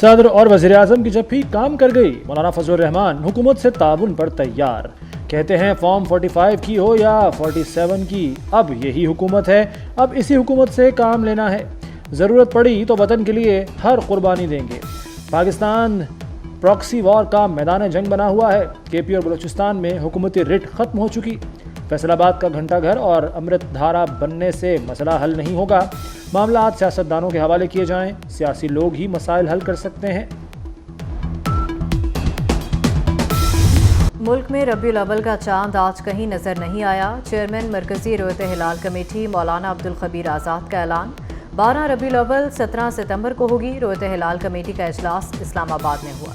सदर और वज़ीर आज़म की जप्फी काम कर गई। मौलाना फजल रहमान हुकूमत से ताउन पर तैयार। कहते हैं फॉर्म 45 की हो या 47 की, अब यही हुकूमत है, अब इसी हुकूमत से काम लेना है। ज़रूरत पड़ी तो वतन के लिए हर कुर्बानी देंगे। पाकिस्तान प्रॉक्सी वॉर का मैदान जंग बना हुआ है। KP और बलूचिस्तान में हुकूमती रिट ख़त्म हो चुकी। फैसलाबाद का घंटाघर और अमृत धारा बनने से मसला हल नहीं होगा। मामलात सियासतदानों के हवाले किए जाएं, सियासी लोग ही मसाइल हल कर सकते हैं। मुल्क में रबीउल अव्वल का चांद आज कहीं नजर नहीं आया। चेयरमैन मरकजी रुयत हिलाल कमेटी मौलाना अब्दुल खबीर आज़ाद का ऐलान। 12 रबीउल अव्वल 17 सितंबर को होगी। रुयत हिलाल कमेटी का इजलास इस्लामाबाद में हुआ।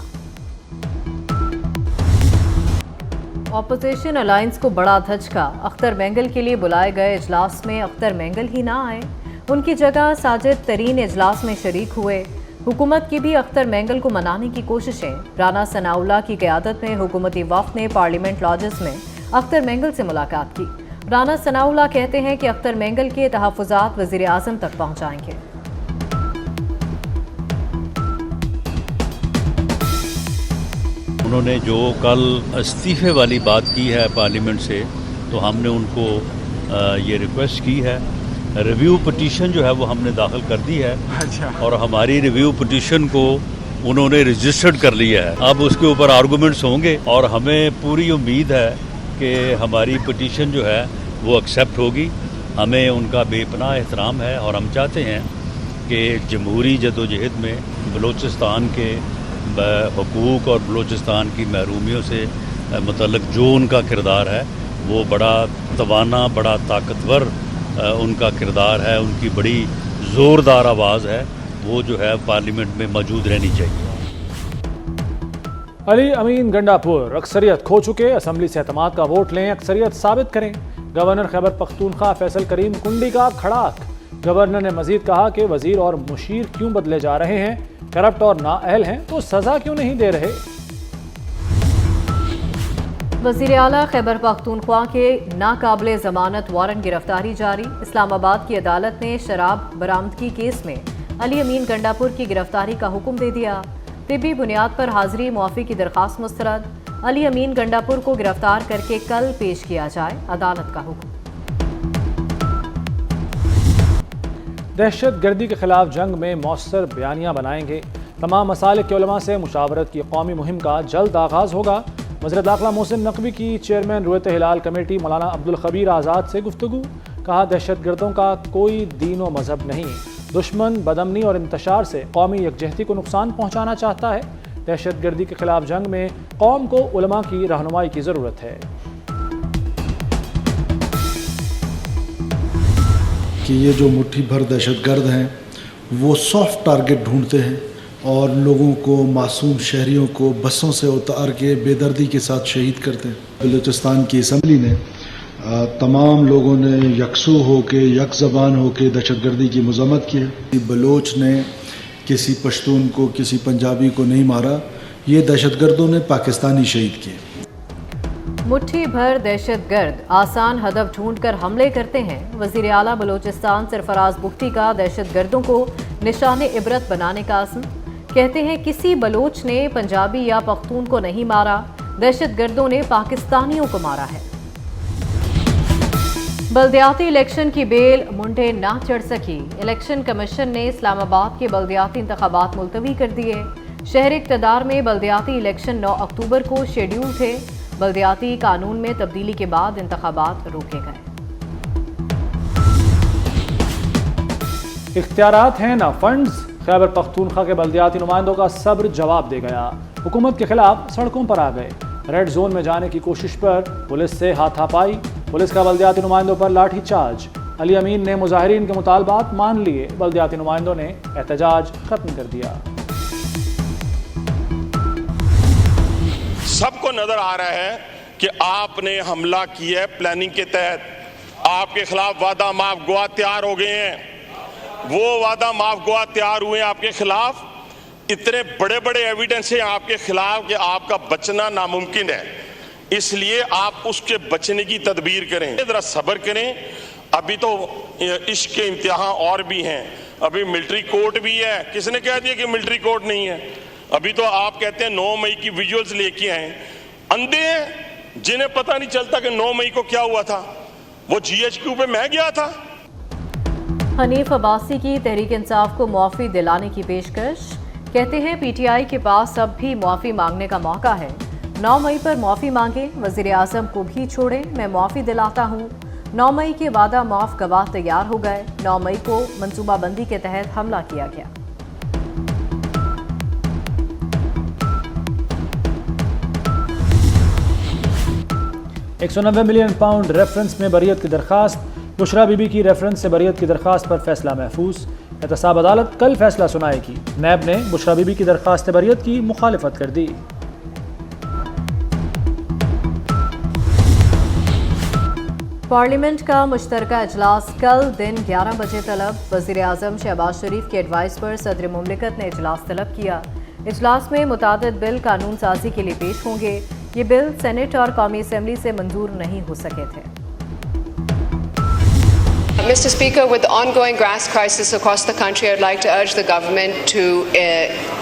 ऑपोजिशन अलायंस को बड़ा धचका। अख्तर मेंगल के लिए बुलाए गए इजलास में अख्तर मेंगल ही ना आए, उनकी जगह साजिद तरीन इजलास में शरीक हुए। हुकूमत की भी अख्तर मेंगल को मनाने की कोशिशें। राना सनाउल्लाह की क़यादत में हुकूमती वफ़द ने पार्लियामेंट लॉजेस में अख्तर मेंगल से मुलाकात की। राना सनाउल्लाह कहते हैं कि अख्तर मेंगल के तहफ़्फ़ुज़ात वज़ीर आज़म तक पहुँचाएंगे। उन्होंने जो कल इस्तीफ़े वाली बात की है पार्लियामेंट से, तो हमने उनको ये रिक्वेस्ट की है। रिव्यू पटिशन जो है वो हमने दाखिल कर दी है। अच्छा। और हमारी रिव्यू पटिशन को उन्होंने रजिस्टर्ड कर लिया है। अब उसके ऊपर आर्गूमेंट्स होंगे और हमें पूरी उम्मीद है कि हमारी पटिशन जो है वो एक्सेप्ट होगी। हमें उनका बेपनाह एहतराम है और हम चाहते हैं कि जमहूरी जदोजहद में बलूचिस्तान के हुकूक और बलूचिस्तान की महरूमियों से मुतल्लिक़ जो उनका किरदार है वो बड़ा तवाना, बड़ा ताकतवर उनका किरदार है, उनकी बड़ी ज़ोरदार आवाज़ है, वो जो है पार्लियामेंट में मौजूद रहनी चाहिए। अली अमीन गंडापुर अक्सरियत खो चुके, असम्बली से एतमाद का वोट लें, अक्सरियत साबित करें। गवर्नर खैबर पख्तूनख्वा फैसल करीम कुंडी का खड़ाक। गवर्नर ने मजीद कहा कि वजीर और मुशीर क्यों बदले जा रहे हैं, करप्ट और नाअहल हैं तो सजा क्यों नहीं दे रहे। वज़ीर आला खैबर पख्तूनख्वा के नाकाबिले ज़मानत वारंट गिरफ्तारी जारी। इस्लामाबाद की अदालत ने शराब बरामदगी केस में अली अमीन गंडापुर की गिरफ्तारी का हुक्म दे दिया। तिब्बी बुनियाद पर हाजिरी मुआफ़ी की दरख्वास्त मुस्तरद। अली अमीन गंडापुर को गिरफ्तार करके कल पेश किया जाए, अदालत का हुक्म। दहशत गर्दी के खिलाफ जंग में मौसर बयानियाँ बनाएंगे। तमाम मसालिक के उलमा से मुशावरत की कौमी मुहिम का जल्द आगाज़ होगा। वज़ीर दाखिला मोहसिन नकवी की चेयरमैन रुयत हिलाल कमेटी मौलाना अब्दुल खबीर आज़ाद से गुफ्तगू। कहा दहशत गर्दों का कोई दीन व मजहब नहीं, दुश्मन बदअमनी और इंतशार से कौमी यकजहती को नुकसान पहुँचाना चाहता है। दहशत गर्दी के खिलाफ जंग में कौम को उलमा की रहनुमाई की ज़रूरत है। कि ये जो मुट्ठी भर दहशतगर्द हैं वो सॉफ्ट टारगेट ढूंढते हैं और लोगों को, मासूम शहरियों को बसों से उतार के बेदर्दी के साथ शहीद करते हैं। बलूचिस्तान की असम्बली ने तमाम लोगों ने यकसू होके, यक ज़बान होके दहशतगर्दी की मज़म्मत की है। बलोच ने किसी पश्तून को, किसी पंजाबी को नहीं मारा, ये दहशतगर्दों ने पाकिस्तानी शहीद किए। मुट्ठी भर दहशतगर्द आसान हदफ ढूंढकर हमले करते हैं। वज़ीर आला बलूचिस्तान सरफराज बुख्ती का दहशतगर्दों को निशाने इबरत बनाने का अज़्म। कहते हैं किसी बलोच ने पंजाबी या पख्तून को नहीं मारा, दहशतगर्दों ने पाकिस्तानियों को मारा है। बल्दियाती इलेक्शन की बेल मुंडे ना चढ़ सकी। इलेक्शन कमीशन ने इस्लामाबाद के बल्दियाती इंतखाबात मुलतवी कर दिए। शहर इक़्तिदार में बल्दियाती इलेक्शन 9 अक्टूबर को शेड्यूल थे। बल्दियाती कानून में तब्दीली के बाद इंतखाबात रोके गए। इख्तियारात हैं ना फंड्स। खैबर पख्तूनख्वा के बल्दियाती नुमाइंदों का सब्र जवाब दे गया। हुकूमत के खिलाफ सड़कों पर आ गए। रेड जोन में जाने की कोशिश पर पुलिस से हाथापाई। पुलिस का बल्दियाती नुमाइंदों पर लाठी चार्ज। अली अमीन ने मुजाहिरीन के मुतालबात मान लिए। बल्दियाती नुमाइंदों ने एहतजाज खत्म कर दिया। सबको नजर आ रहा है कि आपने हमला किया है प्लानिंग के तहत। आपके खिलाफ वादा माफ गुआ तैयार हो गए हैं। वो वादा माफ गुआ तैयार हुए हैं आपके खिलाफ। इतने बड़े बड़े एविडेंस हैं आपके खिलाफ कि आपका बचना नामुमकिन है। इसलिए आप उसके बचने की तदबीर करें, जरा सब्र करें। अभी तो इश्क के इम्तिहान और भी हैं। ابھی ملٹری کورٹ بھی ہے. کس نے کہہ دیا کہ ملٹری کورٹ نہیں ہے؟ ابھی تو آپ کہتے ہیں 9 مئی کی ویژولز لے کے آئیں. اندھے ہیں جنہیں پتہ نہیں چلتا کہ 9 مئی کو کیا ہوا تھا. وہ GHQ پہ میں گیا تھا. حنیف عباسی کی تحریک انصاف کو معافی دلانے کی پیشکش. کہتے ہیں PTI کے پاس اب بھی معافی مانگنے کا موقع ہے. 9 مئی پر معافی مانگے, وزیر اعظم کو بھی چھوڑے, میں معافی دلاتا ہوں. 9 مئی کے وعدہ معاف گواہ تیار ہو گئے. 9 مئی کو منصوبہ بندی کے تحت حملہ کیا گیا. £190 ملین ریفرنس میں بریت کی درخواست. بشرا بی بی کی ریفرنس سے بریت کی درخواست پر فیصلہ محفوظ. احتساب عدالت کل فیصلہ سنائے گی. نیب نے بشرا بی بی کی درخواست بریت کی مخالفت کر دی. پارلیمنٹ کا مشترکہ اجلاس کل دن 11 بجے طلب. وزیر اعظم شہباز شریف کی ایڈوائس پر صدر مملکت نے اجلاس طلب کیا. اجلاس میں متعدد بل قانون سازی کے لیے پیش ہوں گے. یہ بل سینٹ اور قومی اسمبلی سے منظور نہیں ہو سکے تھے. Mr. Speaker, with the ongoing gas crisis across the country, I'd like to urge the government to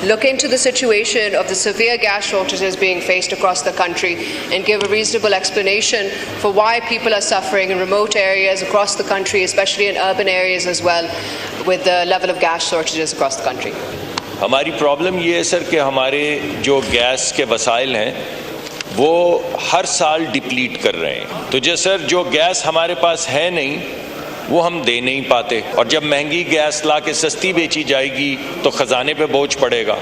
look into the situation of the severe gas shortages being faced across the country and give a reasonable explanation for why people are suffering in remote areas across the country, especially in urban areas as well, with the level of gas shortages across the country. ہماری problem یہ ہے سر کہ ہمارے جو gas کے وسائل ہیں وہ ہر سال ڈپلیٹ کر رہے ہیں. تو جو گیس ہمارے پاس ہے نہیں وہ ہم دے نہیں پاتے, اور جب مہنگی گیس لا کے سستی بیچی جائے گی تو خزانے پہ بوجھ پڑے گا.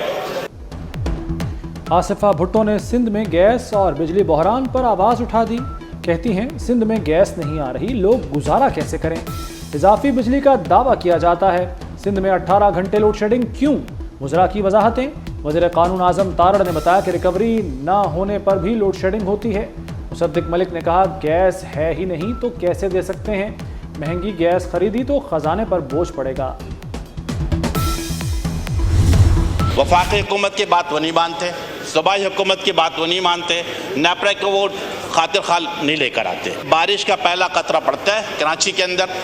آصفہ بھٹو نے سندھ میں گیس اور بجلی بحران پر آواز اٹھا دی. کہتی ہیں سندھ میں گیس نہیں آ رہی, لوگ گزارا کیسے کریں. اضافی بجلی کا دعویٰ کیا جاتا ہے. سندھ میں 18 گھنٹے لوڈ شیڈنگ کیوں؟ وزراء کی وضاحتیں. وزیر قانون اعظم تارڑ نے بتایا کہ ریکوری نہ ہونے پر بھی لوڈ شیڈنگ ہوتی ہے. مصدق ملک نے کہا گیس ہے ہی نہیں تو کیسے دے سکتے ہیں, مہنگی گیس خریدی تو خزانے پر بوجھ پڑے گا. وفاقی حکومت کی بات وہ نہیں مانتے, صوبائی حکومت کی بات وہ نہیں مانتے, نیپرا کو وہ خاطر خال نہیں لے کر آتے. بارش کا پہلا قطرہ پڑتا ہے کراچی کے اندر,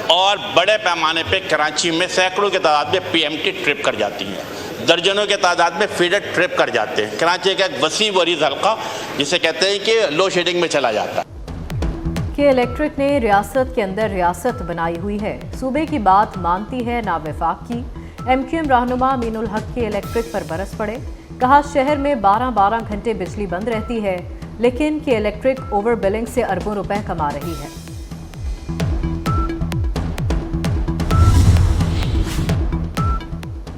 اور بڑے پیمانے پہ کراچی میں سینکڑوں کی تعداد میں PMT ٹرپ کر جاتی ہیں, درجنوں کی تعداد میں فیڈر ٹرپ کر جاتے ہیں. کراچی کا ایک وسیع و عریض حلقہ جسے کہتے ہیں کہ لو شیڈنگ میں چلا جاتا ہے. کہ الیکٹرک نے ریاست کے اندر ریاست بنائی ہوئی ہے, صوبے کی بات مانتی ہے نہ وفاق کی. MQM رہنما امین الحق کے الیکٹرک پر برس پڑے. کہا شہر میں 12 گھنٹے بجلی بند رہتی ہے, لیکن کہ الیکٹرک اوور بلنگ سے اربوں روپے کما رہی ہے.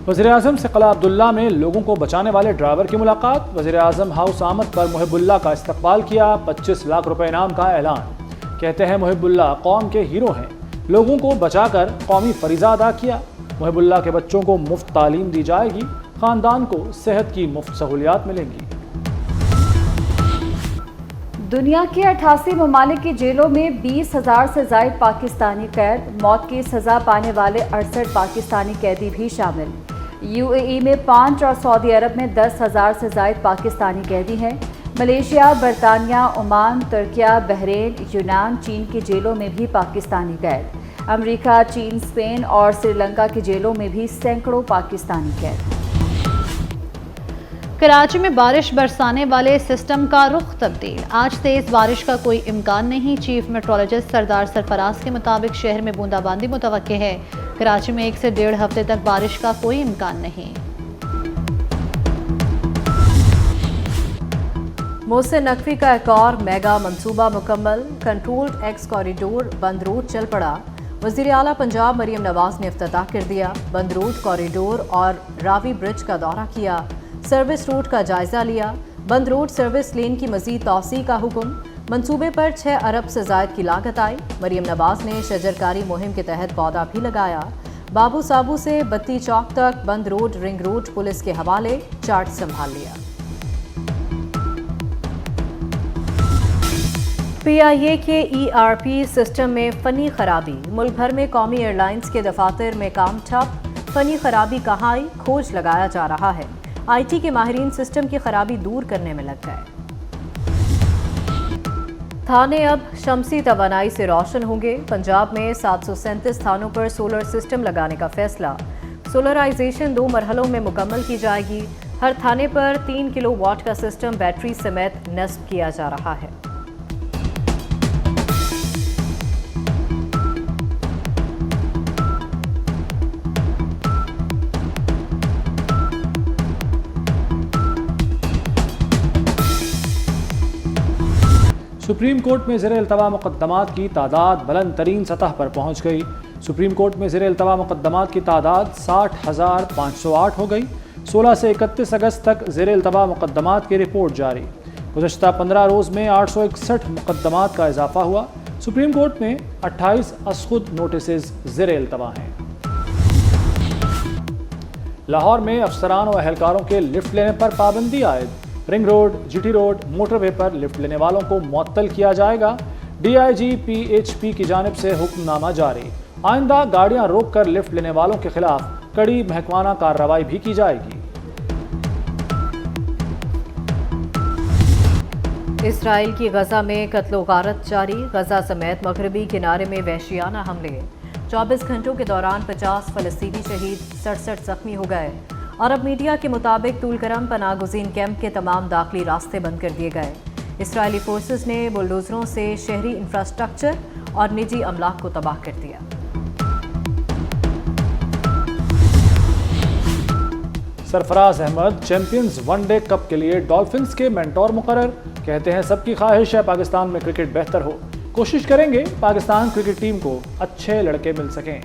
وزیر اعظم سے قلعہ عبداللہ میں لوگوں کو بچانے والے ڈرائیور کی ملاقات. وزیر اعظم ہاؤس آمد پر محب اللہ کا استقبال کیا. 25 لاکھ روپے انعام کا اعلان. کہتے ہیں محب اللہ قوم کے ہیرو ہیں, لوگوں کو بچا کر قومی فریضہ ادا کیا. محب اللہ کے بچوں کو مفت تعلیم دی جائے گی, خاندان کو صحت کی مفت سہولیات ملیں گی. دنیا کے 88 ممالک کی جیلوں میں 20,000 سے زائد پاکستانی قید. موت کی سزا پانے والے 68 پاکستانی قیدی بھی شامل. UAE میں 5 اور سعودی عرب میں 10,000 سے زائد پاکستانی قیدی ہیں. ملیشیا, برطانیہ, عمان, ترکیہ, بحرین, یونان, چین کی جیلوں میں بھی پاکستانی قید. امریکہ, چین, اسپین اور سری لنکا کی جیلوں میں بھی سینکڑوں پاکستانی قید. کراچی میں بارش برسانے والے سسٹم کا رخ تبدیل. آج تیز بارش کا کوئی امکان نہیں. چیف میٹرولوجسٹ سردار سرفراز کے مطابق شہر میں بوندا باندی متوقع ہے. کراچی میں 1 سے 1.5 ہفتے تک بارش کا کوئی امکان نہیں. محسن نقوی کا ایک اور میگا منصوبہ مکمل. کنٹرولڈ ایکس کوریڈور بند روڈ چل پڑا. وزیر اعلیٰ پنجاب مریم نواز نے افتتاح کر دیا. بند روڈ کوریڈور اور راوی برج کا دورہ کیا. سروس روٹ کا جائزہ لیا. بند روڈ سروس لین کی مزید توسیع کا حکم. منصوبے پر 6 ارب سے زائد کی لاگت آئی. مریم نواز نے شجرکاری مہم کے تحت پودا بھی لگایا. بابو صابو سے بتی چوک تک بند روڈ رنگ روڈ پولیس کے حوالے. چارٹ سنبھال لیا. PIA کے ERP سسٹم میں فنی خرابی. ملک بھر میں قومی ایئر لائنز کے دفاتر میں کام ٹھپ. فنی خرابی کہاں آئی, کھوج لگایا جا رہا ہے. IT کے ماہرین سسٹم کی خرابی دور کرنے میں لگ گئے. थाने अब शमसी तवानाई से रोशन होंगे। पंजाब में 737 थानों पर सोलर सिस्टम लगाने का फैसला। सोलराइजेशन 2 मरहलों में मुकम्मल की जाएगी। हर थाने पर 3 किलोवाट का सिस्टम बैटरी समेत नस्ब किया जा रहा है। सुप्रीम कोर्ट में ज़ेर-ए-इल्तवा मुक़द्दमात की तादाद बुलंद तरीन सतह पर पहुँच गई। सुप्रीम कोर्ट में ज़ेर-ए-इल्तवा मुक़द्दमात की तादाद 60,508 हो गई। 16 से 31 अगस्त तक ज़ेर-ए-इल्तवा मुक़द्दमात की रिपोर्ट जारी। गुज़श्ता 15 रोज़ में 861 मुक़द्दमात का इजाफा हुआ। सुप्रीम कोर्ट में 28 असखुद नोटिस ज़ेर-ए-इल्तवा हैं। लाहौर में अफसरान और अहलकारों के लिफ्ट लेने पर पाबंदी आयद। Ring road, GT road, motorway पर लिफ्ट लेने वालों को मुअत्तल किया जाएगा। DIG PHP की जानिब से हुक्मनामा जारी। आइंदा गाड़ियां रोक कर लिफ्ट लेने वालों के खिलाफ कड़ी महकमाना कार्रवाई भी की जाएगी। इसराइल की गजा में कत्लो गारत जारी। गजा समेत मगरबी किनारे में वहशियाना हमले। 24 घंटों के दौरान 50 फलस्तीनी शहीद, 67 जख्मी हो गए। अरब मीडिया के मुताबिक तूलकरम पनागुज़ीन कैंप के तमाम दाखिली रास्ते बंद कर दिए गए। इसराइली फोर्सेस ने बुलडोजरों से शहरी इंफ्रास्ट्रक्चर और निजी अमलाक को तबाह कर दिया। Sarfaraz Ahmed Champions One Day Cup के लिए डॉल्फिन्स के मेंटोर मुकर्रर। कहते हैं सबकी ख्वाहिश है पाकिस्तान में क्रिकेट बेहतर हो। कोशिश करेंगे पाकिस्तान क्रिकेट टीम को अच्छे लड़के मिल सकें।